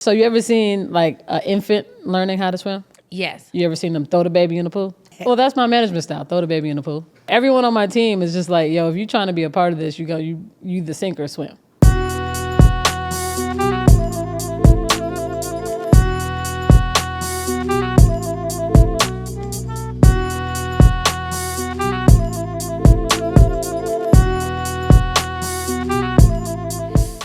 So you ever seen like an infant learning how to swim? Yes. You ever seen them throw the baby in the pool? Well, that's my management style. Throw the baby in the pool. Everyone on my team is just like, yo, if you're trying to be a part of this, you either sink or swim.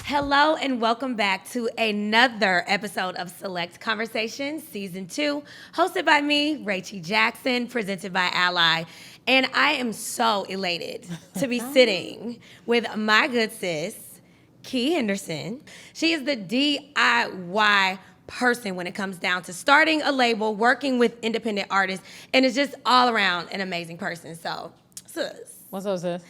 Hello and welcome back to another episode of Select Conversations Season 2, hosted by me, Rachie Jackson, presented by Ally. And I am so elated to be sitting with my good sis, Kei Henderson. She is the DIY person when it comes down to starting a label, working with independent artists, and is just all around an amazing person. So, sis. What's up, sis?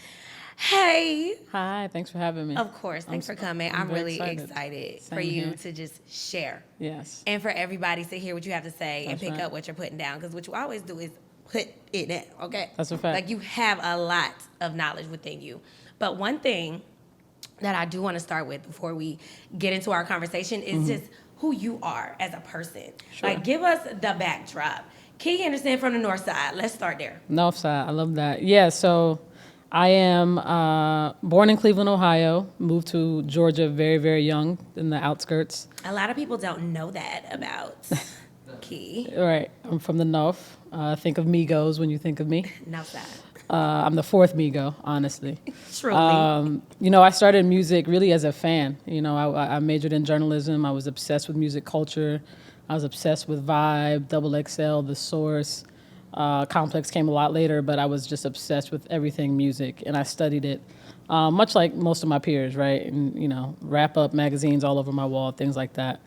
Hey. Hi, thanks for having me. Of course. Thanks for coming. I'm really excited for you to just share. Yes. And for everybody to hear what you have to say and pick up what you're putting down. Because what you always do is put it down, okay? That's a fact. Like you have a lot of knowledge within you. But one thing that I do want to start with before we get into our conversation is just who you are as a person. Sure. Like give us the backdrop. Kei Henderson from the North Side. Let's start there. North Side, I love that. Yeah, so I am born in Cleveland, Ohio, moved to Georgia very, very young in the outskirts. A lot of people don't know that about Kei. Right, I'm from the North. Think of Migos when you think of me. North Side. I'm the fourth Migo, honestly. Truly. I started music really as a fan. I majored in journalism. I was obsessed with music culture. I was obsessed with Vibe, Double XL, The Source. Complex came a lot later, but I was just obsessed with everything music, and I studied it, much like most of my peers, right? And, wrap up magazines all over my wall, things like that.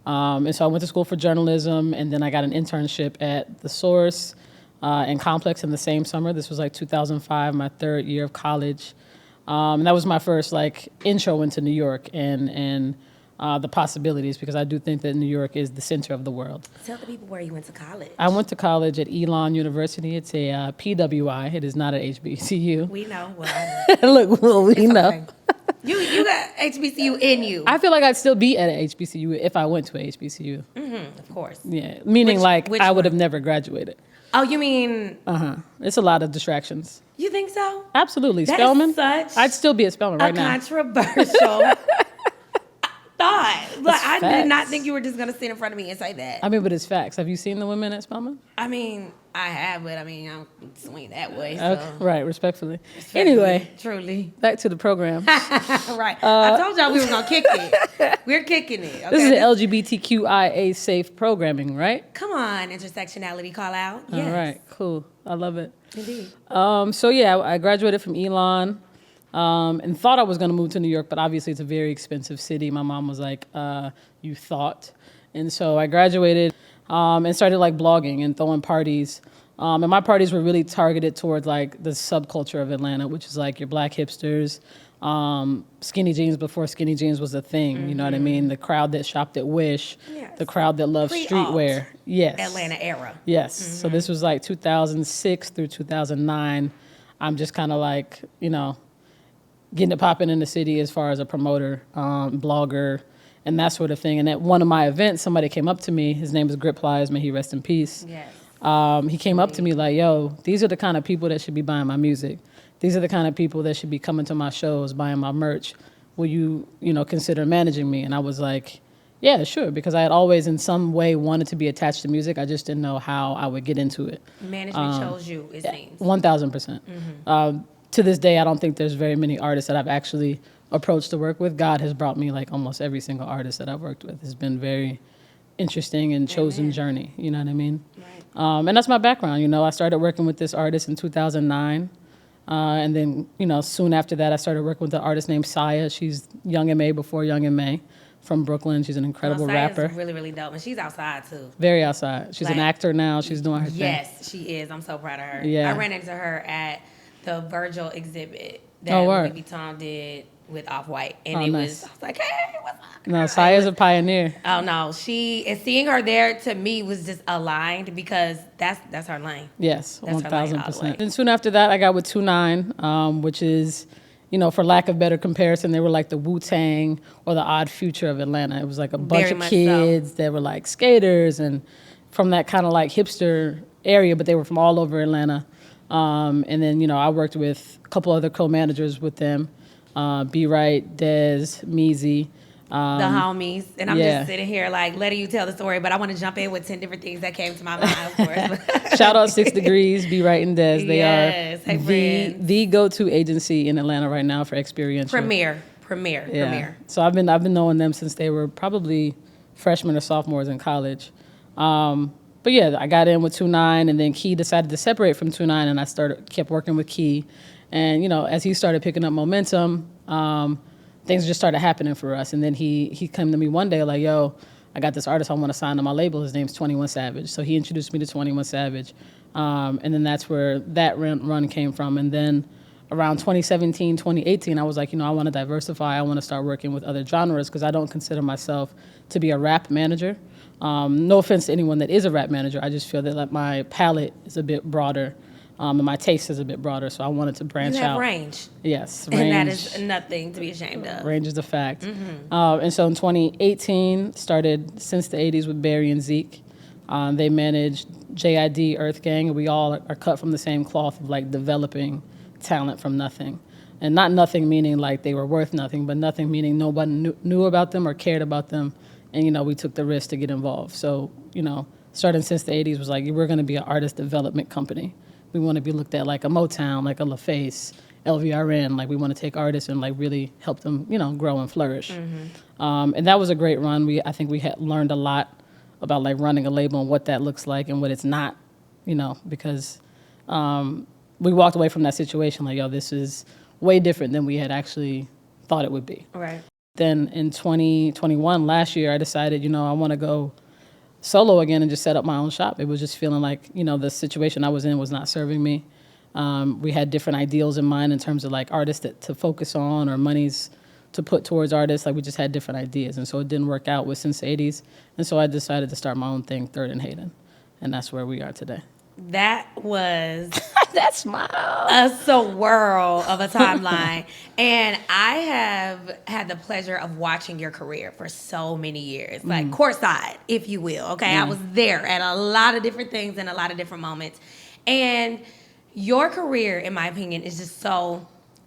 And so I went to school for journalism, and then I got an internship at The Source and Complex in the same summer. This was like 2005, my third year of college. And that was my first intro into New York and the possibilities, because I do think that New York is the center of the world. Tell the people where you went to college. I went to college at Elon University. It's a PWI. It is not at HBCU. We know. Well, I know. Look, well, we know. Okay. You got HBCU in you. I feel like I'd still be at a HBCU if I went to a HBCU. Mm-hmm, of course. Yeah, meaning which I would have one? never graduated. Oh, you mean? It's a lot of distractions. You think so? Absolutely. That Spelman? is such I'd still be at Spelman right a now. controversial thought. Like, I did not facts. think you were just going to sit in front of me and say that. I mean, but it's facts. Have you seen the women at Spelman? I mean, I have, but I don't swing that way. So. Okay, right, respectfully. Anyway, Truly. back to the program. Right. I told y'all we were going to kick it. We're kicking it. Okay? This is LGBTQIA safe programming, right? Come on, intersectionality call out. All Yes. right, cool. I love it. Indeed. I graduated from Elon and thought I was going to move to New York, but obviously it's a very expensive city. My mom was like, you thought. And so I graduated and started blogging and throwing parties. And my parties were really targeted towards the subculture of Atlanta, which is your black hipsters, skinny jeans before skinny jeans was a thing. You know what I mean? The crowd that shopped at Wish, Yes. the crowd that loved streetwear. Yes. Atlanta era. Yes. So this was 2006 through 2009. I'm just kind of getting it popping in the city as far as a promoter, blogger, and that sort of thing. And at one of my events, somebody came up to me. His name is Grip Plies. May he rest in peace. Yes. He came up to me like, yo, these are the kind of people that should be buying my music. These are the kind of people that should be coming to my shows, buying my merch. Will you, consider managing me? And I was like, yeah, sure, because I had always in some way wanted to be attached to music. I just didn't know how I would get into it. Management chose you, it seems. 1,000%. To this day, I don't think there's very many artists that I've actually approached to work with. God has brought me almost every single artist that I've worked with. It's been very interesting and chosen journey. You know what I mean? Right. And that's my background. I started working with this artist in 2009. And then, soon after that, I started working with an artist named Saya. She's Young M.A. before Young M.A. from Brooklyn. She's an incredible rapper. Really, really dope. And she's outside, too. Very outside. She's an actor now. She's doing her thing. Yes, she is. I'm so proud of her. Yeah. I ran into her at the Virgil exhibit that word. Louis Vuitton did with Off-White. And Oh, it nice. was, I was like, hey, what's up? No, Saya's a pioneer. Oh, no. Seeing her there, to me, was just aligned because that's her lane. Yes, That's her lane all the way. 1,000%. And soon after that, I got with 2-9, which is for lack of better comparison, they were like the Wu-Tang or the Odd Future of Atlanta. It was like a bunch Very of much kids that were like skaters and from that kind of like hipster area, but they were from all over Atlanta. And then, I worked with a couple other co-managers with them, B. Wright, Dez, Meezy. The homies. And I'm yeah. just sitting here like letting you tell the story, but I want to jump in with 10 different things that came to my mind, of course. Shout out 6 Degrees, B. Wright and Dez. They Yes. Hey, are friends. the go-to agency in Atlanta right now for experiential. Premier. So I've been knowing them since they were probably freshmen or sophomores in college. But yeah, I got in with 2-9, and then Key decided to separate from 2-9, and I kept working with Key. And as he started picking up momentum, things just started happening for us. And then he came to me one day like, yo, I got this artist I want to sign to my label. His name's 21 Savage. So he introduced me to 21 Savage. And then that's where that run came from. And then around 2017, 2018, I was like, I want to diversify. I want to start working with other genres because I don't consider myself to be a rap manager. No offense to anyone that is a rap manager. I just feel that like, my palette is a bit broader. And my taste is a bit broader, so I wanted to branch out. You have range. Yes, range. And that is nothing to be ashamed of. Range is a fact. And so in 2018, started Since the 80s with Barry and Zeke. They managed JID, Earth Gang, and we all are cut from the same cloth of like developing talent from nothing. And not nothing meaning like they were worth nothing, but nothing meaning nobody knew about them or cared about them. And, we took the risk to get involved. So, starting Since the 80s was like, we're going to be an artist development company. We want to be looked at like a Motown, like a LaFace, LVRN. Like we want to take artists and like really help them, grow and flourish. And that was a great run. I think we had learned a lot about like running a label and what that looks like and what it's not, because we walked away from that situation like, yo, this is way different than we had actually thought it would be. Right. Then in 2021, last year, I decided, I want to go solo again and just set up my own shop. It was just feeling like, the situation I was in was not serving me. We had different ideals in mind in terms of like artists to focus on or monies to put towards artists. Like we just had different ideas. And so it didn't work out with Since the 80s. And so I decided to start my own thing, Third and Hayden. And that's where we are today. That was that smile. A swirl of a timeline. And I have had the pleasure of watching your career for so many years, like courtside, if you will. Okay, I was there at a lot of different things and a lot of different moments. And your career, in my opinion, is just so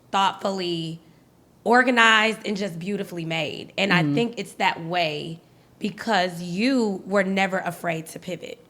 thoughtfully organized and just beautifully made. And I think it's that way because you were never afraid to pivot.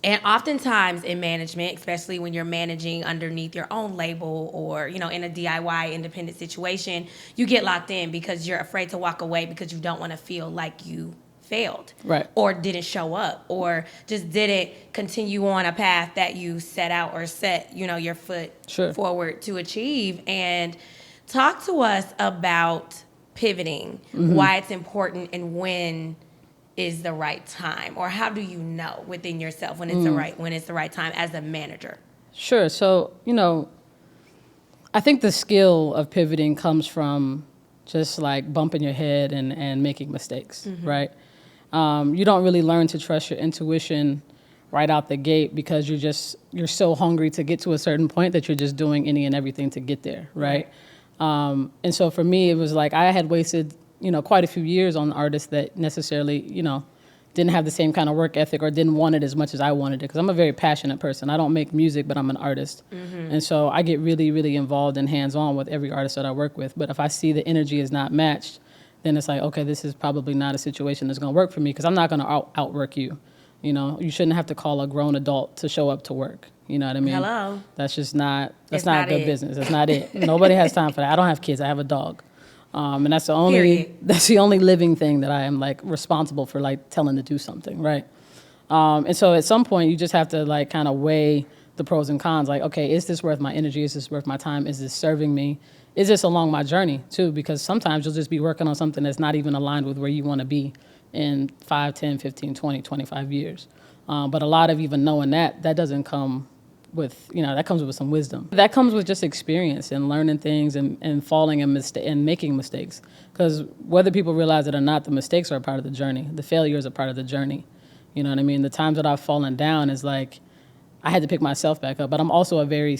And oftentimes in management, especially when you're managing underneath your own label or, in a DIY independent situation, you get locked in because you're afraid to walk away because you don't want to feel like you failed. Right. Or didn't show up or just didn't continue on a path that you set out or set, your foot forward to achieve. And talk to us about pivoting, why it's important and when is the right time, or how do you know within yourself when it's the right time as a manager? Sure. So, I think the skill of pivoting comes from just like bumping your head and making mistakes, right? You don't really learn to trust your intuition right out the gate because you're so hungry to get to a certain point that you're just doing any and everything to get there, right? And so for me, it was like I had wasted quite a few years on artists that necessarily, didn't have the same kind of work ethic or didn't want it as much as I wanted it. Because I'm a very passionate person. I don't make music, but I'm an artist. And so I get really, really involved and hands-on with every artist that I work with. But if I see the energy is not matched, then it's like, okay, this is probably not a situation that's going to work for me because I'm not going to outwork you. You shouldn't have to call a grown adult to show up to work. You know what I mean? Hello. That's just not good business. That's not it. Nobody has time for that. I don't have kids. I have a dog. And that's the only living thing that I am like responsible for like telling to do something, right? And so at some point you just have to like kind of weigh the pros and cons. Like, okay, is this worth my energy? Is this worth my time? Is this serving me? Is this along my journey too? Because sometimes you'll just be working on something that's not even aligned with where you want to be in 5, 10, 15, 20, 25 years. But a lot of even knowing that doesn't come with, that comes with some wisdom. That comes with just experience and learning things and falling and making mistakes. Because whether people realize it or not, the mistakes are a part of the journey. The failures are part of the journey. You know what I mean? The times that I've fallen down is like, I had to pick myself back up. But I'm also a very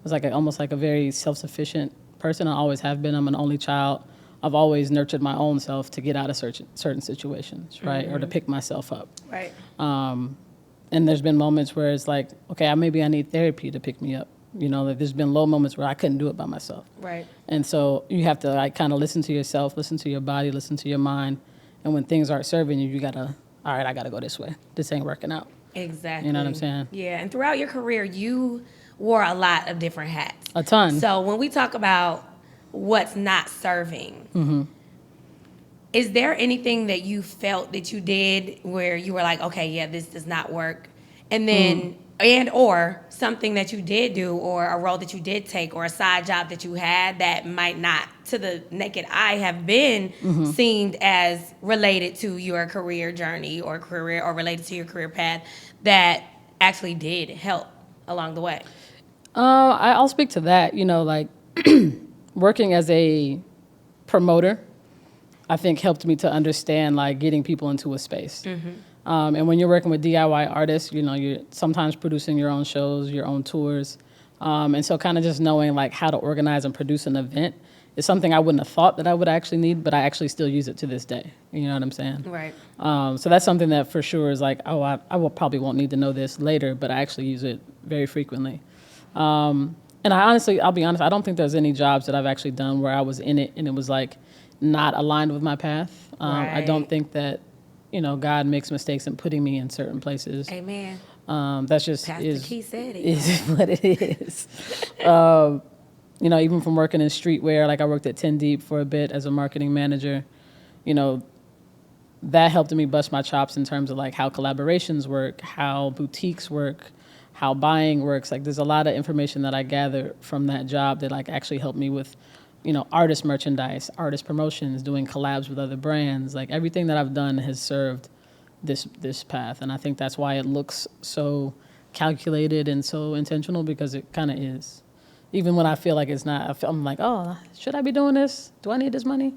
was like almost like a very self-sufficient person. I always have been. I'm an only child. I've always nurtured my own self to get out of certain situations, right? Or to pick myself up. Right. And there's been moments where it's like, okay, maybe I need therapy to pick me up. Like there's been low moments where I couldn't do it by myself. Right. And so you have to like kind of listen to yourself, listen to your body, listen to your mind. And when things aren't serving you, you gotta, all right, I gotta go this way. This ain't working out. Exactly. You know what I'm saying? Yeah. And throughout your career, you wore a lot of different hats. A ton. So when we talk about what's not serving, is there anything that you felt that you did where you were like, okay, yeah, this does not work? And then, or something that you did do, or a role that you did take, or a side job that you had that might not, to the naked eye, have been seen as related to your career journey or related to your career path that actually did help along the way? I'll speak to that. Like working as a promoter, I think helped me to understand like getting people into a space. And when you're working with DIY artists, you're sometimes producing your own shows, your own tours. And so kind of just knowing like how to organize and produce an event is something I wouldn't have thought that I would actually need, but I actually still use it to this day. You know what I'm saying? Right. So that's something that for sure is like, I probably won't need to know this later, but I actually use it very frequently. And I'll be honest, I don't think there's any jobs that I've actually done where I was in it and it was like not aligned with my path. I don't think that, God makes mistakes in putting me in certain places. Amen. That's just Pastor Key said it. is what it is. Even from working in streetwear, like I worked at 10 Deep for a bit as a marketing manager, that helped me bust my chops in terms of like how collaborations work, how boutiques work, how buying works. Like there's a lot of information that I gather from that job that like actually helped me with artist merchandise, artist promotions, doing collabs with other brands. Like everything that I've done has served this path. And I think that's why it looks so calculated and so intentional, because it kind of is. Even when I feel like it's not, I'm like, oh, should I be doing this? Do I need this money?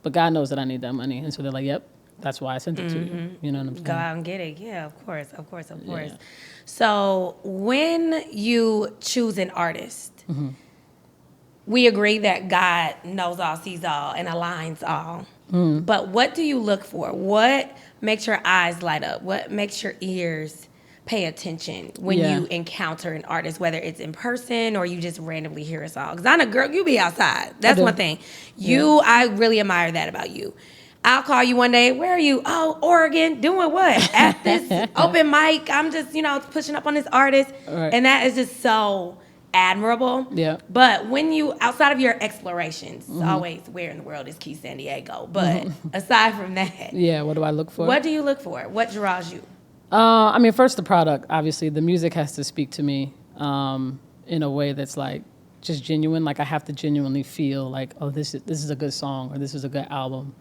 But God knows that I need that money. And so they're like, yep, that's why I sent it to you. You know what I'm saying? Go out and get it. Yeah, of course. Yeah. So when you choose an artist, we agree that God knows all, sees all, and aligns all. But what do you look for? What makes your eyes light up? What makes your ears pay attention when you encounter an artist, whether it's in person or you just randomly hear a song? Because I'm a girl, you be outside. That's one thing. I really admire that about you. I'll call you one day. Where are you? Oh, Oregon. Doing what? At this open mic. I'm just, pushing up on this artist. Right. And that is just so admirable. Yeah. But when you, outside of your explorations, always where in the world is Key San Diego? But aside from that, Yeah, what do I look for? what do you look for? What draws you? First the product, obviously. The music has to speak to me in a way that's like just genuine. Like I have to genuinely feel like, oh, this is a good song or this is a good album.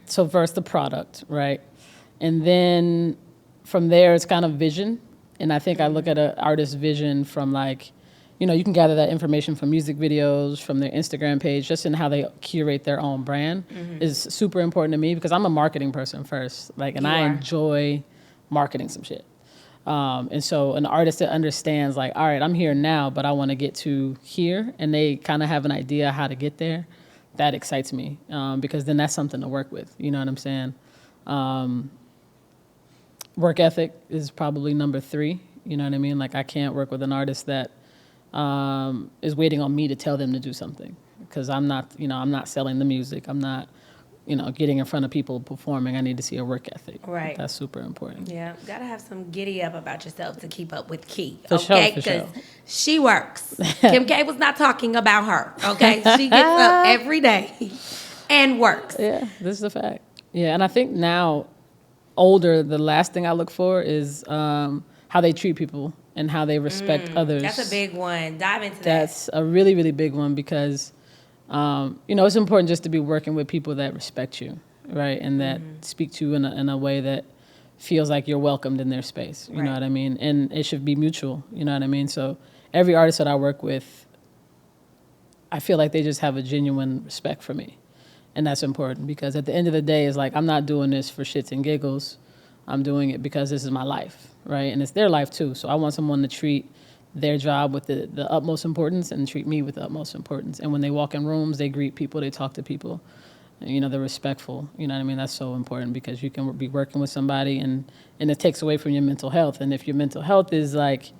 So first the product, right? And then from there it's kind of vision. And I think I look at an artist's vision from like, you can gather that information from music videos, from their Instagram page, just in how they curate their own brand is super important to me, because I'm a marketing person first. Like, and I enjoy marketing some shit. And so an artist that understands like, all right, I'm here now, but I want to get to here, and they kind of have an idea how to get there, that excites me, because then that's something to work with. You know what I'm saying? Work ethic is probably number 3. You know what I mean? Like I can't work with an artist that is waiting on me to tell them to do something, because I'm not selling the music. I'm not, getting in front of people performing. I need to see a work ethic. Right. That's super important. Yeah, gotta have some giddy up about yourself to keep up with Key. For okay, sure, for sure. She works. Kim K was not talking about her. Okay, she gets up every day and works. Yeah, this is a fact. Yeah, and I think now, older, the last thing I look for is how they treat people and how they respect others. That's a big one. Dive into that. That's a really, really big one, because it's important just to be working with people that respect you, right? And that speak to you in a way that feels like you're welcomed in their space. You know what I mean? And it should be mutual. You know what I mean? So every artist that I work with, I feel like they just have a genuine respect for me. And that's important, because at the end of the day, it's like, I'm not doing this for shits and giggles. I'm doing it because this is my life, right? And it's their life too. So I want someone to treat their job with the utmost importance and treat me with the utmost importance. And when they walk in rooms, they greet people, they talk to people. You know, they're respectful. You know what I mean? That's so important because you can be working with somebody and it takes away from your mental health. And if your mental health is like,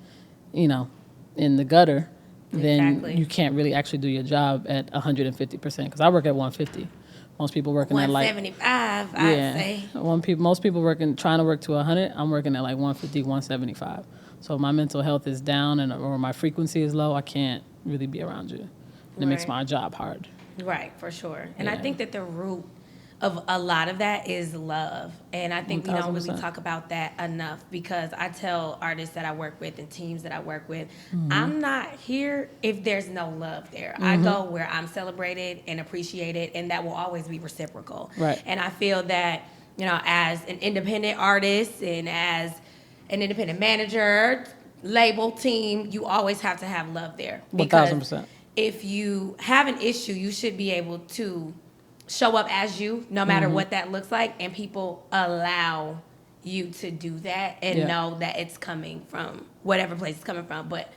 you know, in the gutter, then you can't really actually do your job at 150%. Because I work at 150. Most people working at like 175, I'd say. Most people trying to work to 100. I'm working at like 150, 175. So if my mental health is down or my frequency is low, I can't really be around you. And it makes my job hard. Right, for sure. And I think that the root of a lot of that is love. And I think 1000%. we don't really talk about that enough because I tell artists that I work with and teams that I work with, I'm not here if there's no love there. I go where I'm celebrated and appreciated, and that will always be reciprocal. Right. And I feel that, you know, as an independent artist and as an independent manager, label, team, you always have to have love there. 1000%. If you have an issue, you should be able to show up as you, no matter what that looks like, and people allow you to do that and know that it's coming from whatever place it's coming from. But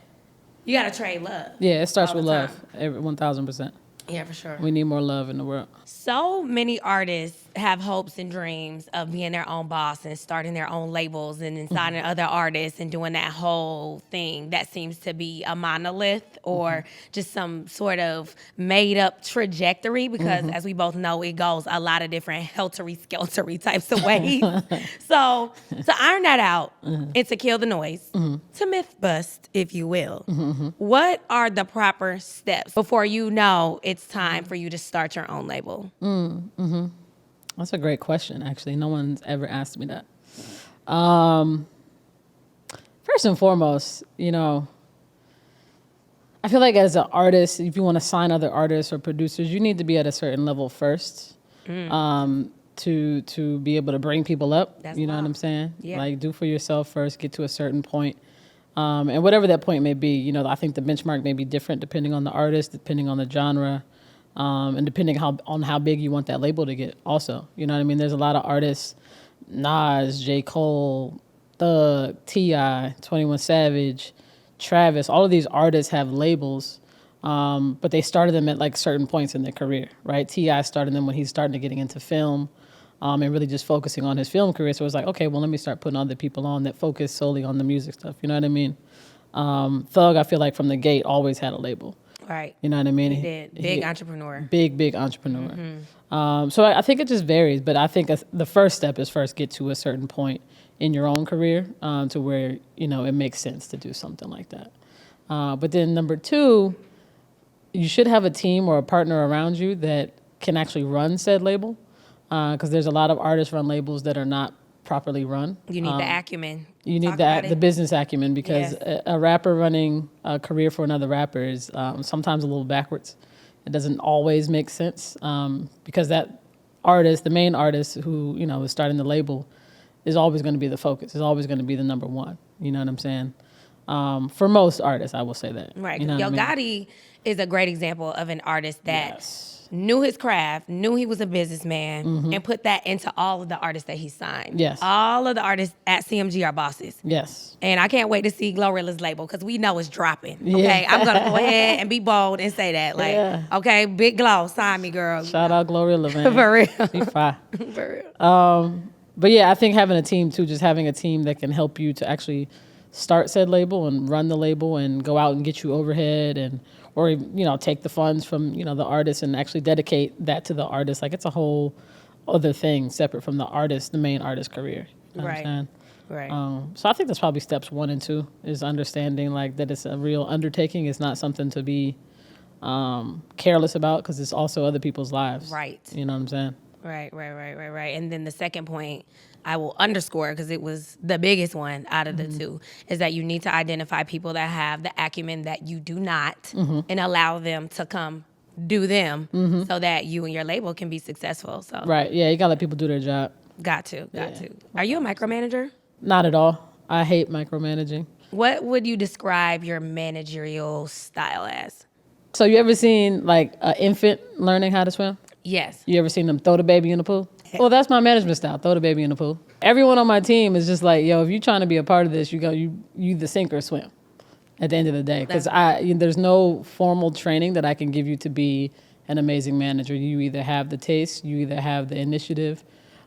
you got to trade love. Yeah, it starts with love, 1000%. Yeah, for sure. We need more love in the world. So many artists have hopes and dreams of being their own boss and starting their own labels and then signing other artists and doing that whole thing that seems to be a monolith or just some sort of made up trajectory because as we both know, it goes a lot of different heltery-skeltery types of ways. So to iron that out and to kill the noise, to myth bust, if you will, what are the proper steps before you know it's time for you to start your own label? That's a great question, actually. No one's ever asked me that. First and foremost, you know, I feel like as an artist, if you want to sign other artists or producers, you need to be at a certain level first to be able to bring people up. That's you know wild. what I'm saying? Yeah. Like, do for yourself first, get to a certain point. And whatever that point may be, you know, I think the benchmark may be different depending on the artist, depending on the genre, and depending on how big you want that label to get also. You know what I mean? There's a lot of artists, Nas, J. Cole, Thug, T.I., 21 Savage, Travis, all of these artists have labels, but they started them at like certain points in their career, right? T.I. started them when he's starting to getting into film and really just focusing on his film career. So it was like, okay, well, let me start putting other people on that focus solely on the music stuff. You know what I mean? Thug, I feel like from the gate always had a label. Right. You know what I mean? He did. Big entrepreneur. Big entrepreneur. So I think it just varies, but I think the first step is first get to a certain point in your own career to where, you know, it makes sense to do something like that. But then number two, you should have a team or a partner around you that can actually run said label because there's a lot of artists run labels that are not properly run. You need the acumen. You need the business acumen because a rapper running a career for another rapper is sometimes a little backwards. It doesn't always make sense because that artist, the main artist who, you know, is starting the label is always going to be the focus. Is always going to be the number one. You know what I'm saying? For most artists, I will say that. Right. You know Yo what I mean? Gotti is a great example of an artist that Yes. knew his craft, knew he was a businessman, and put that into all of the artists that he signed. Yes. All of the artists at CMG are bosses. Yes. And I can't wait to see Glorilla's label because we know it's dropping. Yeah. Okay, I'm gonna go ahead and be bold and say that. Like, okay, Big Glow, sign me, girl. Shout out Glorilla, man. For real. Be fine. For real. But yeah, I think having a team too, just having a team that can help you to actually start said label and run the label and go out and get you overhead or you know, take the funds from, you know, the artist and actually dedicate that to the artist. Like it's a whole other thing separate from the main artist career. You know what I'm saying? Right. So I think that's probably steps 1 and 2 is understanding like that it's a real undertaking. It's not something to be careless about because it's also other people's lives. Right. You know what I'm saying? Right. And then the second point I will underscore because it was the biggest one out of the two is that you need to identify people that have the acumen that you do not and allow them to come do them so that you and your label can be successful. So Right. Yeah, you gotta let people do their job. Got to. Are you a micromanager? Not at all. I hate micromanaging. What would you describe your managerial style as? So you ever seen like an infant learning how to swim? Yes. You ever seen them throw the baby in the pool? Well, that's my management style. Throw the baby in the pool. Everyone on my team is just like, yo, if you're trying to be a part of this, you either sink or swim. at the end of the day, because there's no formal training that I can give you to be an amazing manager. You either have the taste, you either have the initiative,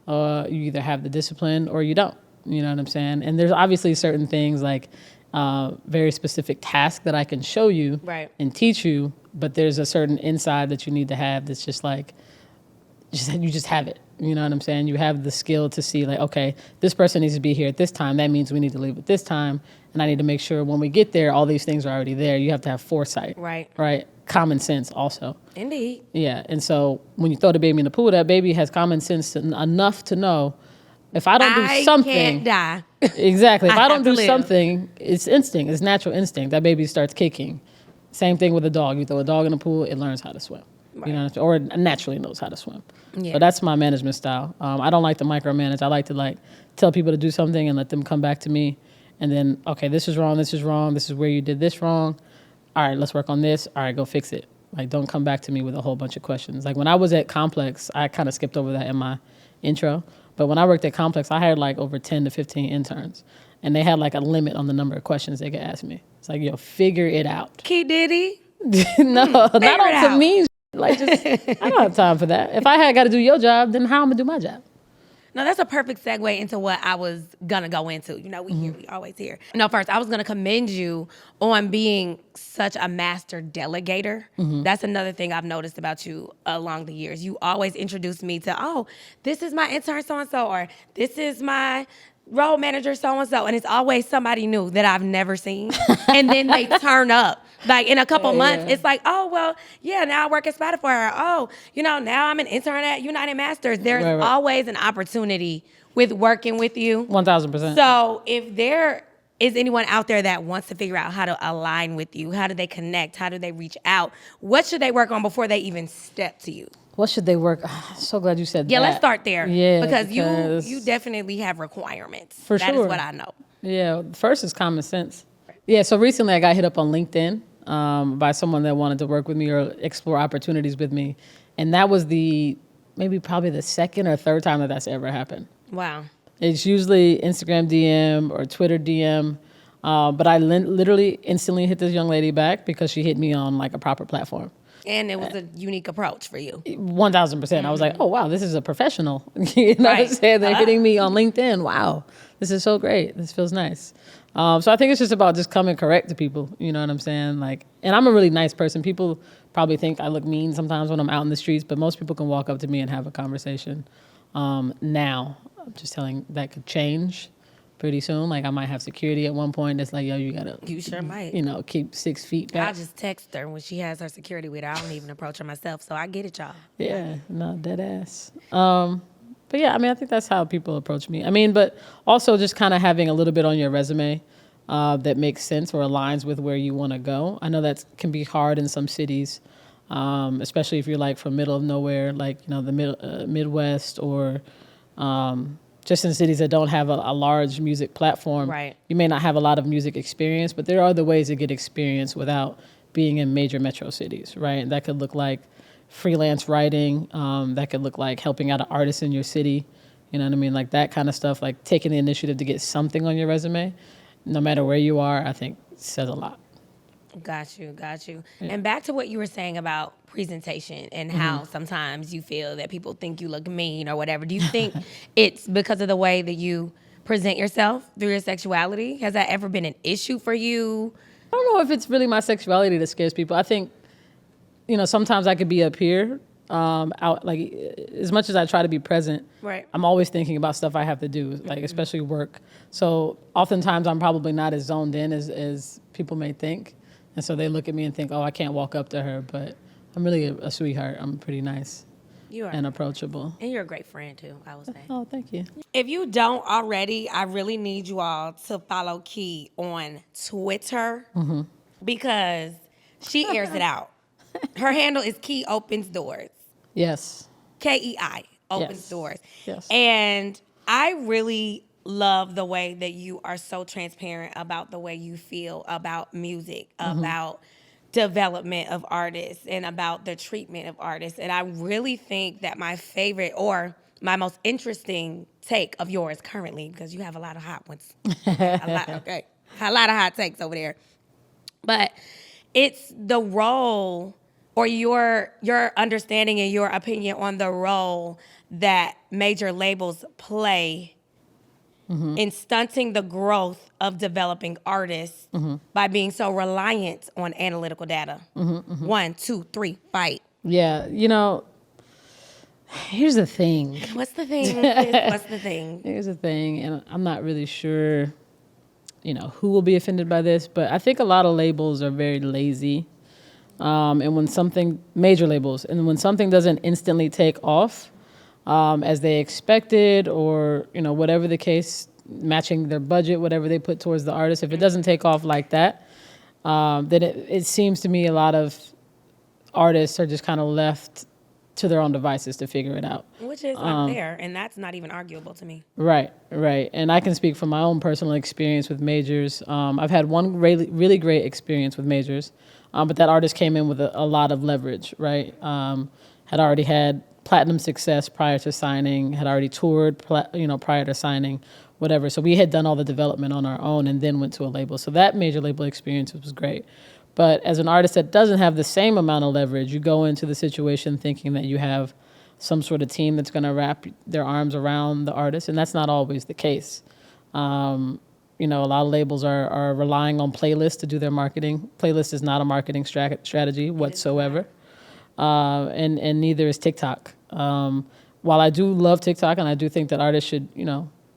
you either have the discipline, or you don't. You know what I'm saying? And there's obviously certain things like very specific tasks that I can show you and teach you, but there's a certain inside that you need to have that's just like, you just have it. You know what I'm saying? You have the skill to see like, okay, this person needs to be here at this time. That means we need to leave at this time. And I need to make sure when we get there, all these things are already there. You have to have foresight. Right? Common sense also. Indeed. Yeah. And so when you throw the baby in the pool, that baby has common sense enough to know if I don't do something. I can't die. Exactly. If I don't do something, it's instinct. It's natural instinct. That baby starts kicking. Same thing with a dog. You throw a dog in the pool, it learns how to swim. Right. You know, or naturally knows how to swim. Yeah. So that's my management style. I don't like to micromanage. I like to tell people to do something and let them come back to me. And then, okay, this is wrong. This is wrong. This is where you did this wrong. All right, let's work on this. All right, go fix it. Like, don't come back to me with a whole bunch of questions. Like when I was at Complex, I kind of skipped over that in my intro. But when I worked at Complex, I hired like over 10 to 15 interns. And they had like a limit on the number of questions they could ask me. It's like, figure it out. Key Diddy? No, not on some mean. Like, just, I don't have time for that. If I had got to do your job, then how am I going to do my job? No, that's a perfect segue into what I was going to go into. You know, we always hear. No, first, I was going to commend you on being such a master delegator. That's another thing I've noticed about you along the years. You always introduce me to, this is my intern so-and-so, or this is my role manager so-and-so. And it's always somebody new that I've never seen. And then they turn up. Like in a couple months, it's like, now I work at Spotify. Now I'm an intern at UnitedMasters. There's always an opportunity with working with you. 1,000%. So if there is anyone out there that wants to figure out how to align with you, how do they connect? How do they reach out? What should they work on before they even step to you? What should they work? So glad you said that. Yeah, let's start there. Yeah, because you definitely have requirements. For sure. That is what I know. Yeah, first is common sense. Yeah, so recently I got hit up on LinkedIn by someone that wanted to work with me or explore opportunities with me. And that was probably the second or third time that's ever happened. Wow. It's usually Instagram DM or Twitter DM. But I literally instantly hit this young lady back because she hit me on like a proper platform. And it was a unique approach for you. 1,000%. I was like, oh, wow, this is a professional. You know what I'm saying? They're hitting me on LinkedIn. Wow, this is so great. This feels nice. So I think it's just about just coming correct to people. You know what I'm saying? Like, and I'm a really nice person. People probably think I look mean sometimes when I'm out in the streets, but most people can walk up to me and have a conversation. Now, I'm just telling that could change pretty soon. Like I might have security at one point that's like, you sure might. Keep 6 feet back. I'll just text her when she has her security with her. I don't even approach her myself, so I get it, y'all. Yeah, no, dead ass. But yeah, I think that's how people approach me. But also just kind of having a little bit on your resume that makes sense or aligns with where you want to go. I know that can be hard in some cities, especially if you're like from middle of nowhere, like, the Midwest or just in cities that don't have a large music platform. Right. You may not have a lot of music experience, but there are other ways to get experience without being in major metro cities, right? And that could look like freelance writing. That could look like helping out an artist in your city. You know what I mean? Like that kind of stuff, like taking the initiative to get something on your resume, no matter where you are, I think says a lot. Got you. Yeah. And back to what you were saying about presentation and how sometimes you feel that people think you look mean or whatever. Do you think it's because of the way that you present yourself through your sexuality? Has that ever been an issue for you? I don't know if it's really my sexuality that scares people. I think, sometimes I could be up here, out like as much as I try to be present, right. I'm always thinking about stuff I have to do, like especially work. So oftentimes I'm probably not as zoned in as people may think. And so they look at me and think, oh, I can't walk up to her, but I'm really a sweetheart. I'm pretty nice. You are. And approachable. And you're a great friend too, I would say. Oh, thank you. If you don't already, I really need you all to follow Kei on Twitter because she airs it out. Her handle is Kei Opens Doors. Yes. KEI Opens Doors. Yes. And I really love the way that you are so transparent about the way you feel about music, about development of artists, and about the treatment of artists. And I really think that my favorite or my most interesting take of yours currently, because you have a lot of hot ones, a lot of hot takes over there. But it's the role or your understanding and your opinion on the role that major labels play in stunting the growth of developing artists by being so reliant on analytical data. 1, 2, 3, fight. Yeah, here's the thing. What's the thing? What's the thing? Here's the thing, and I'm not really sure, who will be offended by this, but I think a lot of labels are very lazy. And when major labels, and when something doesn't instantly take off as they expected, or, whatever the case, matching their budget, whatever they put towards the artist, if it doesn't take off like that, then it seems to me a lot of artists are just kind of left to their own devices to figure it out. Which is unfair, and that's not even arguable to me. Right. And I can speak from my own personal experience with majors. I've had one really, really great experience with majors, but that artist came in with a lot of leverage, right? Had already had platinum success prior to signing, had already toured, prior to signing, whatever. So we had done all the development on our own and then went to a label. So that major label experience was great. But as an artist that doesn't have the same amount of leverage, you go into the situation thinking that you have some sort of team that's going to wrap their arms around the artist, and that's not always the case. A lot of labels are relying on playlists to do their marketing. Playlist is not a marketing strategy whatsoever, and neither is TikTok. While I do love TikTok and I do think that artists should,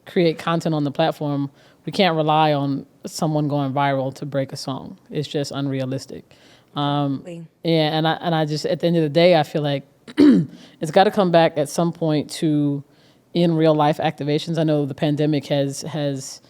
create content on the platform, we can't rely on someone going viral to break a song. It's just unrealistic. Yeah, and I just, at the end of the day, I feel like it's got to come back at some point to in real life activations. I know the pandemic has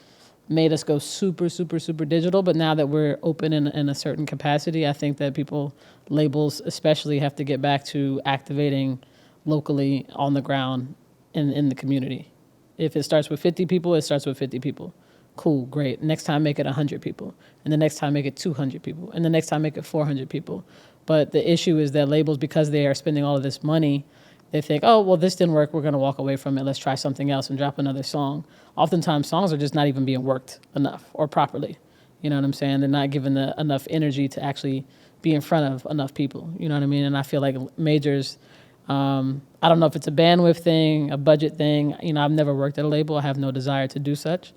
made us go super, super, super digital, but now that we're open in a certain capacity, I think that labels especially, have to get back to activating locally on the ground in the community. If it starts with 50 people, it starts with 50 people. Cool, great. Next time, make it 100 people. And the next time, make it 200 people. And the next time, make it 400 people. But the issue is that labels, because they are spending all of this money, they think, oh, well, this didn't work. We're going to walk away from it. Let's try something else and drop another song. Oftentimes, songs are just not even being worked enough or properly. You know what I'm saying? They're not given enough energy to actually be in front of enough people. You know what I mean? And I feel like majors, I don't know if it's a bandwidth thing, a budget thing. I've never worked at a label. I have no desire to do such.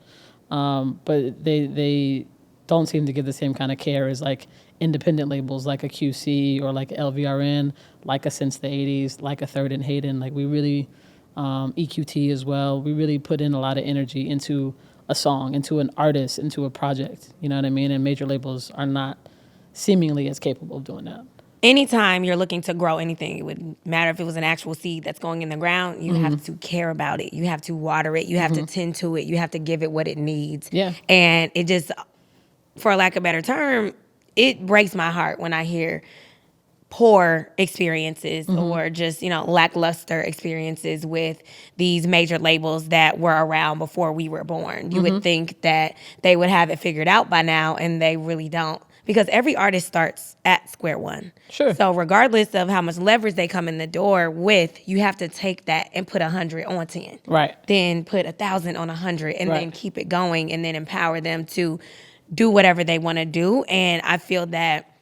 But they don't seem to give the same kind of care as like independent labels like a QC or like LVRN, like a Since the 80s, like a Third and Hayden. Like we really, EQT as well, we really put in a lot of energy into a song, into an artist, into a project. You know what I mean? And major labels are not seemingly as capable of doing that. Anytime you're looking to grow anything, it would matter if it was an actual seed that's going in the ground, you have to care about it. You have to water it. You have to tend to it. You have to give it what it needs. Yeah. And it just, for lack of a better term, it breaks my heart when I hear poor experiences or just, lackluster experiences with these major labels that were around before we were born. You would think that they would have it figured out by now, and they really don't. Because every artist starts at square one. Sure. So regardless of how much leverage they come in the door with, you have to take that and put 100 on 10. Right. Then put 1,000 on 100 and Right. then keep it going and then empower them to do whatever they want to do. And I feel that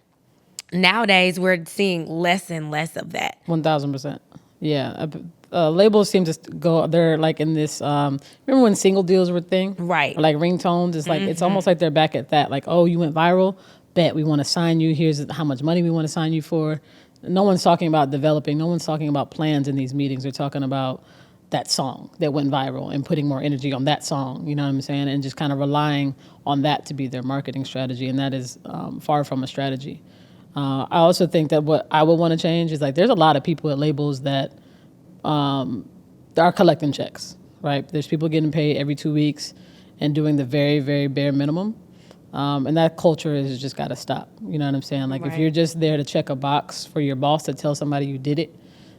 nowadays we're seeing less and less of that. 1,000%. Yeah. Labels seem to go, they're like in this, remember when single deals were a thing? Right. Or like ringtones. It's like, it's almost like they're back at that. Like, oh, you went viral? Bet we want to sign you. Here's how much money we want to sign you for. No one's talking about developing. No one's talking about plans in these meetings. They're talking about that song that went viral and putting more energy on that song. You know what I'm saying? And just kind of relying on that to be their marketing strategy. And that is far from a strategy. I also think that what I would want to change is like there's a lot of people at labels that are collecting checks, right? There's people getting paid every 2 weeks and doing the very, very bare minimum. And that culture has just got to stop. You know what I'm saying? Like if you're just there to check a box for your boss to tell somebody you did it,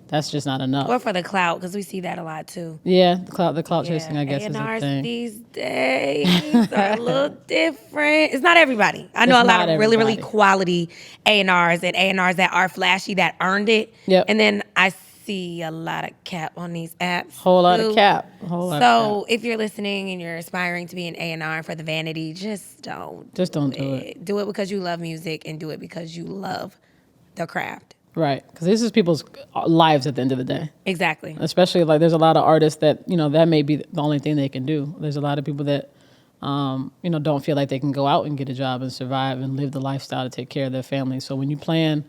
that's just not enough. Or for the clout, because we see that a lot too. Yeah, the clout chasing, I guess, is a A&Rs thing. these days are a little different. It's not everybody. I know a lot of really quality A&Rs and A&Rs that are flashy, that earned it. Yep. And then I see a lot of cap on these apps. Whole lot too. of cap. Whole lot of So cap. if you're listening and you're aspiring to be an A&R for the vanity, just don't do it. Do it because you love music and do it because you love the craft. Right. Because this is people's lives at the end of the day. Exactly. Especially like there's a lot of artists that, that may be the only thing they can do. There's a lot of people that, don't feel like they can go out and get a job and survive and live the lifestyle to take care of their family. So when you plan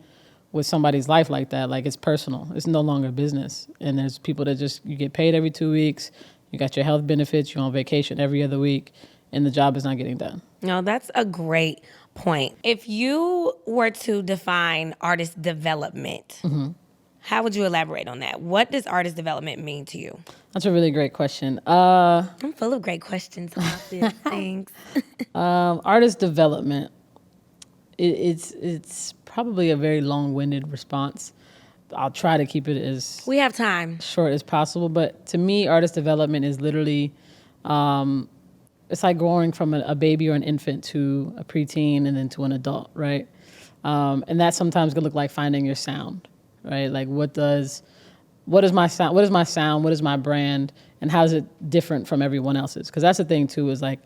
with somebody's life like that, like it's personal. It's no longer business. And there's people that you get paid every 2 weeks. You got your health benefits. You're on vacation every other week. And the job is not getting done. No, that's a great point. If you were to define artist development, how would you elaborate on that? What does artist development mean to you? That's a really great question. I'm full of great questions about this things. Artist development, it's probably a very long-winded response. I'll try to keep it as We have time. short as possible. But to me, artist development is literally, it's like growing from a baby or an infant to a preteen and then to an adult, right? And that sometimes could look like finding your sound, right? Like what is my sound? What is my sound? What is my brand? And how is it different from everyone else's? Because that's the thing too, is like,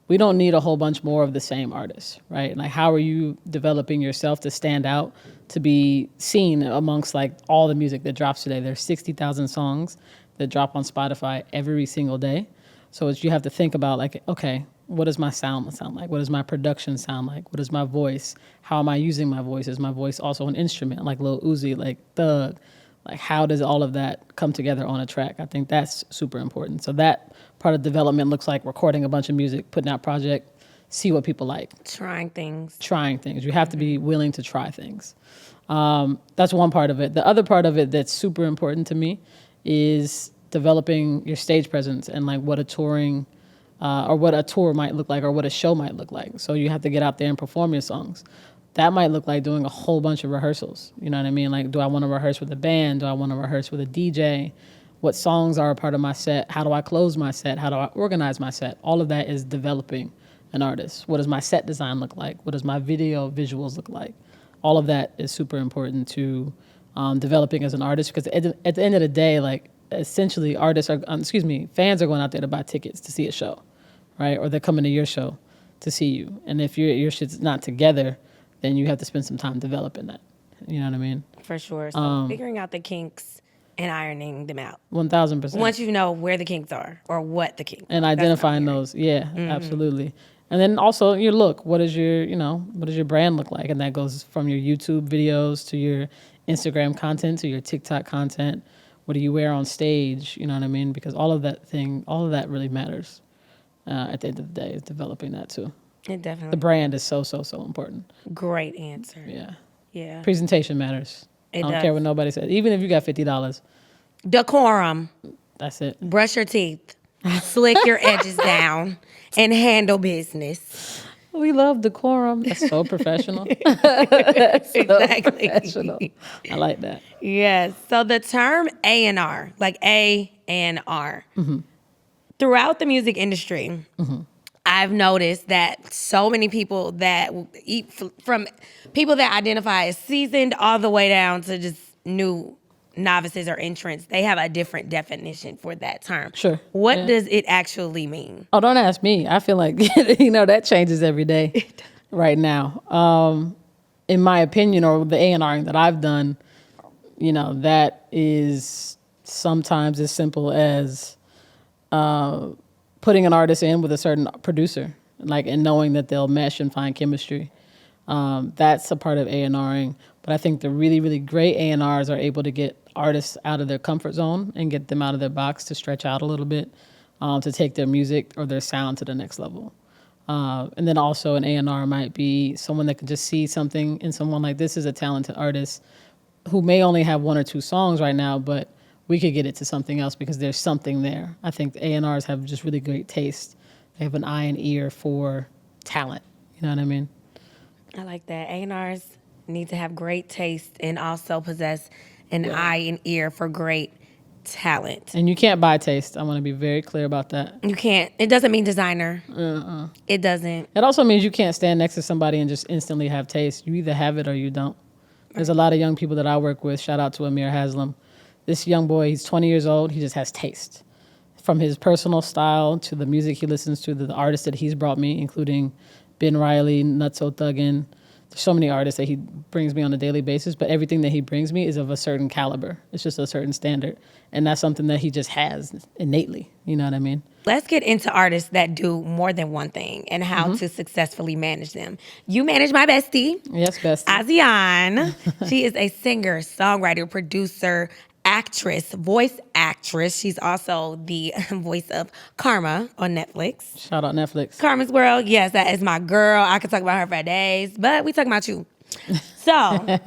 we don't need a whole bunch more of the same artists, right? Like how are you developing yourself to stand out, to be seen amongst like all the music that drops today? There's 60,000 songs that drop on Spotify every single day. So you have to think about like, okay, what does my sound sound like? What does my production sound like? What is my voice? How am I using my voice? Is my voice also an instrument like Lil Uzi, like Thug? Like how does all of that come together on a track? I think that's super important. So that part of development looks like recording a bunch of music, putting out project, see what people like. Trying things. You have to be willing to try things. That's one part of it. The other part of it that's super important to me is developing your stage presence and like what a touring or what a tour might look like or what a show might look like. So you have to get out there and perform your songs. That might look like doing a whole bunch of rehearsals. You know what I mean? Like, do I want to rehearse with a band? Do I want to rehearse with a DJ? What songs are a part of my set? How do I close my set? How do I organize my set? All of that is developing an artist. What does my set design look like? What does my video visuals look like? All of that is super important to developing as an artist, because at the end of the day, like, essentially fans are going out there to buy tickets to see a show, right? Or they're coming to your show to see you. And if your shit's not together, then you have to spend some time developing that. You know what I mean? For sure. So figuring out the kinks and ironing them out. 1,000%. Once you know where the kinks are or what the kinks are. And identifying those. Yeah, absolutely. And then also your look. What does your brand look like? And that goes from your YouTube videos to your Instagram content to your TikTok content. What do you wear on stage? You know what I mean? Because all of that really matters. At the end of the day, is developing that too. It definitely. The brand is so important. Great answer. Yeah. Yeah. Presentation matters. I don't care what nobody says. Even if you got $50, Decorum. that's it. Brush your teeth. Slick your edges down and handle business. We love decorum. That's so professional. Exactly. Professional. I like that. Yes. So the term A&R, like A&R, throughout the music industry, I've noticed that so many people that eat from people that identify as seasoned all the way down to just new novices or entrants, they have a different definition for that term. Sure. What does it actually mean? Oh, don't ask me. I feel like, that changes every day right now. In my opinion, or the A&Ring that I've done, that is sometimes as simple as putting an artist in with a certain producer, and knowing that they'll mesh and find chemistry. That's a part of A&Ring. But I think the really, really great A&Rs are able to get artists out of their comfort zone and get them out of their box to stretch out a little bit, to take their music or their sound to the next level. And then also an A&R might be someone that could just see something in someone like, this is a talented artist who may only have 1 or 2 songs right now, but we could get it to something else because there's something there. I think A&Rs have just really great taste. They have an eye and ear for talent. You know what I mean? I like that. A&Rs need to have great taste and also possess an eye and ear for great talent. And you can't buy taste. I want to be very clear about that. You can't. It doesn't mean designer. It doesn't. It also means you can't stand next to somebody and just instantly have taste. You either have it or you don't. There's a lot of young people that I work with. Shout out to Amir Haslam. this young boy, he's 20 years old, he just has taste. From his personal style to the music he listens to, the artists that he's brought me, including Ben Riley, Nutso Thuggin. There's so many artists that he brings me on a daily basis, but everything that he brings me is of a certain caliber. It's just a certain standard. And that's something that he just has innately. You know what I mean? Let's get into artists that do more than one thing and how to successfully manage them. You manage my bestie. Yes, bestie. Azian. She is a singer, songwriter, producer, actress, voice actress. She's also the voice of Karma on Netflix. Shout out Netflix. Karma's World, yes, that is my girl. I could talk about her for days, but we talking about you. So,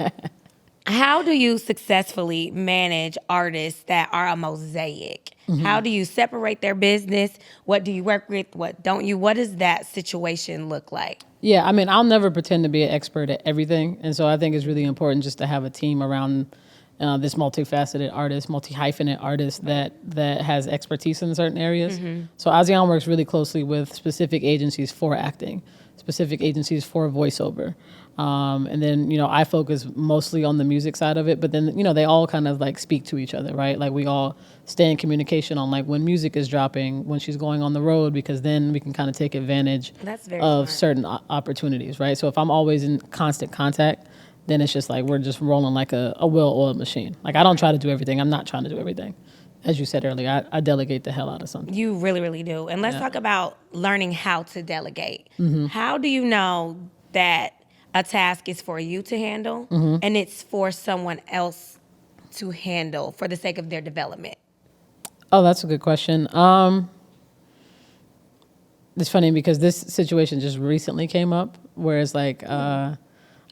how do you successfully manage artists that are a mosaic? How do you separate their business? What do you work with? What don't you? What does that situation look like? Yeah, I mean, I'll never pretend to be an expert at everything. And so I think it's really important just to have a team around this multifaceted artist, multi-hyphenate artist that has expertise in certain areas. So ASEAN works really closely with specific agencies for acting, specific agencies for voiceover. And then, I focus mostly on the music side of it, but then, they all kind of like speak to each other, right? Like we all stay in communication on like when music is dropping, when she's going on the road, because then we can kind of take advantage of smart. certain opportunities, right? So if I'm always in constant contact, then it's just like we're just rolling like a well-oiled machine. Like I don't try to do everything. I'm not trying to do everything. As you said earlier, I delegate the hell out of something. You really, really do. And let's talk about learning how to delegate. How do you know that a task is for you to handle and it's for someone else to handle for the sake of their development? Oh, that's a good question. It's funny because this situation just recently came up where it's like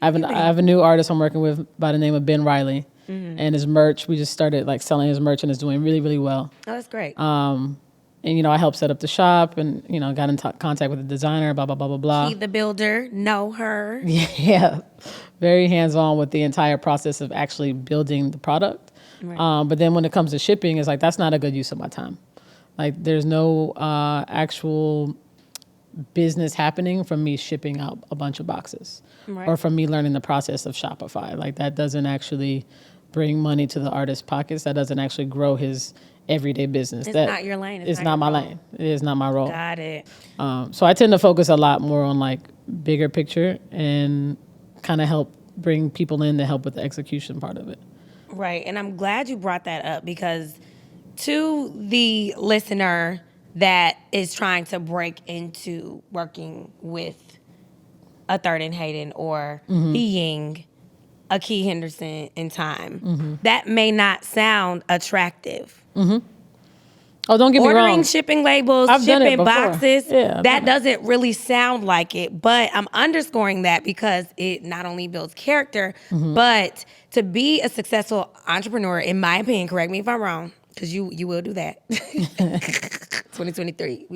I have a new artist I'm working with by the name of Ben Riley, and his merch. We just started like selling his merch, and it's doing really, really well. Oh, that's great. And I helped set up the shop, and got in contact with the designer. Blah blah blah blah blah. Key the builder, know her. Yeah, very hands-on with the entire process of actually building the product. Right. But then when it comes to shipping, it's like that's not a good use of my time. Like there's no actual business happening from me shipping out a bunch of boxes, or from me learning the process of Shopify. Like that doesn't actually bring money to the artist's pockets. That doesn't actually grow his everyday business. It's not your lane. It's not my lane. It is not my role. Got it. So I tend to focus a lot more on like bigger picture and kind of help bring people in to help with the execution part of it. Right. And I'm glad you brought that up because to the listener that is trying to break into working with a Third and Hayden or being a Kei Henderson in time, that may not sound attractive. Oh, don't get me wrong. Ordering shipping labels, I've done it shipping before. boxes, Yeah, that doesn't really sound like it. But I'm underscoring that because it not only builds character, but to be a successful entrepreneur, in my opinion, correct me if I'm wrong, because you will do that. 2023.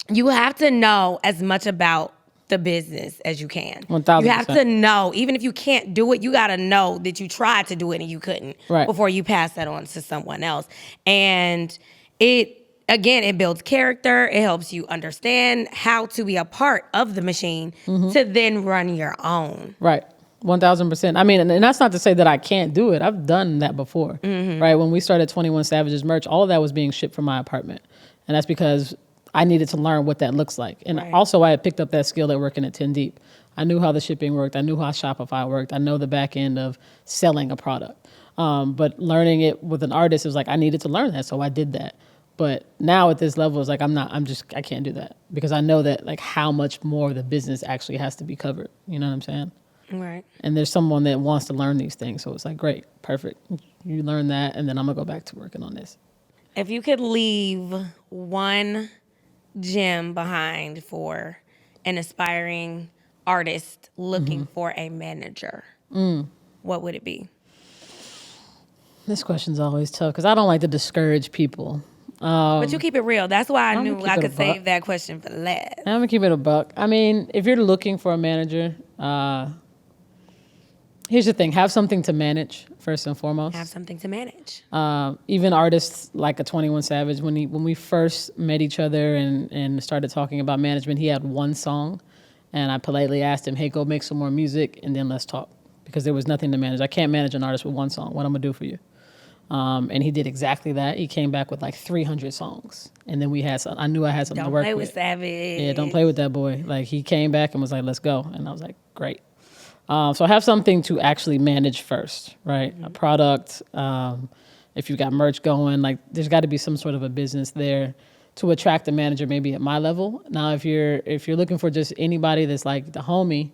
You have to know as much about the business as you can. 1000%. You have to know, even if you can't do it, you got to know that you tried to do it and you couldn't before you pass that on to someone else. And it builds character. It helps you understand how to be a part of the machine to then run your own. Right. 1000%. I mean, and that's not to say that I can't do it. I've done that before, right? When we started 21 Savage's merch, all of that was being shipped from my apartment. And that's because I needed to learn what that looks like. And also I had picked up that skill at working at 10 Deep. I knew how the shipping worked. I knew how Shopify worked. I know the back end of selling a product. But learning it with an artist, it was like, I needed to learn that. So I did that. But now at this level, it's like, I can't do that because I know that like how much more of the business actually has to be covered. You know what I'm saying? Right. And there's someone that wants to learn these things. So it's like, great, perfect. You learn that, and then I'm going to go back to working on this. If you could leave one gem behind for an aspiring artist looking for a manager, what would it be? This question's always tough because I don't like to discourage people. But you keep it real. That's why I I'm knew gonna keep I it could a buck. save that question for last. I'm going to keep it a buck. I mean, if you're looking for a manager, here's the thing. Have something to manage, first and foremost. Have something to manage. Even artists like a 21 Savage, when we first met each other and started talking about management, he had one song. And I politely asked him, hey, go make some more music and then let's talk. because there was nothing to manage. I can't manage an artist with one song. What I'm gonna do for you? And he did exactly that. He came back with like 300 songs, and then I knew I had something to work with. Don't play with Savage. Yeah, don't play with that boy. Like, he came back and was like, let's go, and I was like, great. So have something to actually manage first, right? A product. If you've got merch going, like, there's got to be some sort of a business there to attract a manager, maybe at my level. Now, if you're looking for just anybody that's like the homie,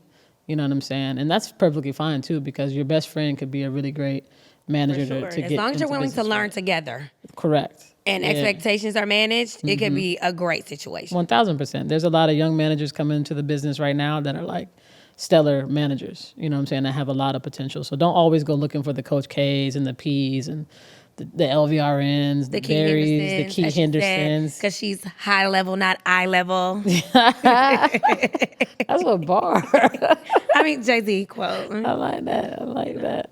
you know what I'm saying, and that's perfectly fine too, because your best friend could be a really great manager to get as long as you're into willing to business learn with. together. Correct. And expectations are managed, it could be a great situation. 1000%. There's a lot of young managers coming into the business right now that are like stellar managers, you know what I'm saying, that have a lot of potential. So don't always go looking for the Coach K's and the P's and the LVRNs, the Berries, the Kei Hendersons. Because she's high level, not eye level. That's a bar. I mean, Jay-Z quote. I like that.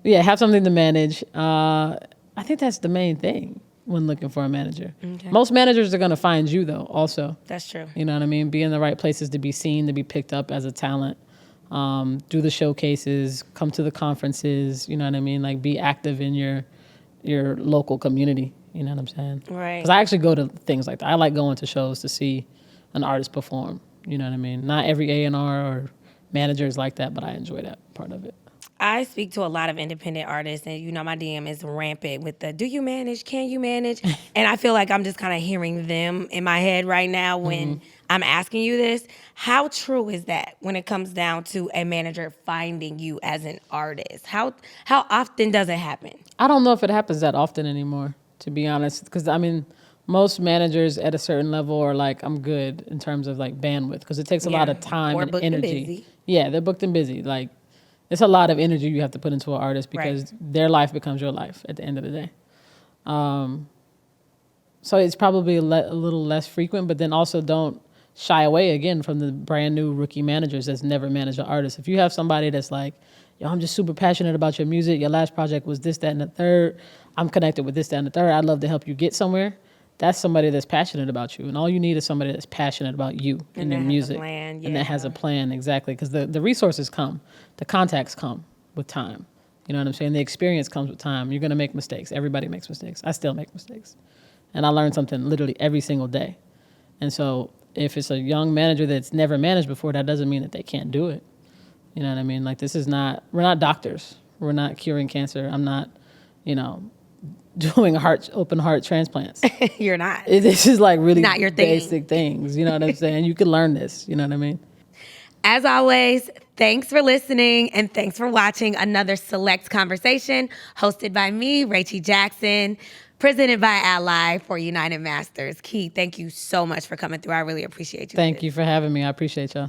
Yeah, have something to manage. I think that's the main thing when looking for a manager. Okay. Most managers are going to find you, though, also. That's true. You know what I mean? Be in the right places to be seen, to be picked up as a talent. Do the showcases, come to the conferences, you know what I mean? Like, be active in your local community, you know what I'm saying? Right. Because I actually go to things like that. I like going to shows to see an artist perform, you know what I mean? Not every A&R or manager is like that, but I enjoy that part of it. I speak to a lot of independent artists, and my DM is rampant with the, do you manage? Can you manage? And I feel like I'm just kind of hearing them in my head right now when I'm asking you this. How true is that when it comes down to a manager finding you as an artist? How often does it happen? I don't know if it happens that often anymore, to be honest, because I mean, most managers at a certain level are like, I'm good in terms of like bandwidth, because it takes a lot of time or and booked energy. And busy. Yeah, they're booked and busy. Like, it's a lot of energy you have to put into an artist because their life becomes your life at the end of the day. So it's probably a little less frequent, but then also don't shy away again from the brand new rookie managers that's never managed an artist. If you have somebody that's like, yo, I'm just super passionate about your music. Your last project was this, that, and the third. I'm connected with this, that, and the third. I'd love to help you get somewhere. That's somebody that's passionate about you. And all you need is somebody that's passionate about you and your music. And that has a plan, exactly. Because the resources come. The contacts come with time. You know what I'm saying? The experience comes with time. You're going to make mistakes. Everybody makes mistakes. I still make mistakes. And I learn something literally every single day. And so if it's a young manager that's never managed before, that doesn't mean that they can't do it. You know what I mean? Like, we're not doctors. We're not curing cancer. I'm not, doing open heart transplants. You're not. This is like really not your thing. Basic things. You know what I'm saying? You can learn this. You know what I mean? As always, thanks for listening and thanks for watching another Select Conversation hosted by me, Rachie Jackson, presented by Ally for UnitedMasters. Kei, thank you so much for coming through. I really appreciate you. Thank you for having me. I appreciate y'all.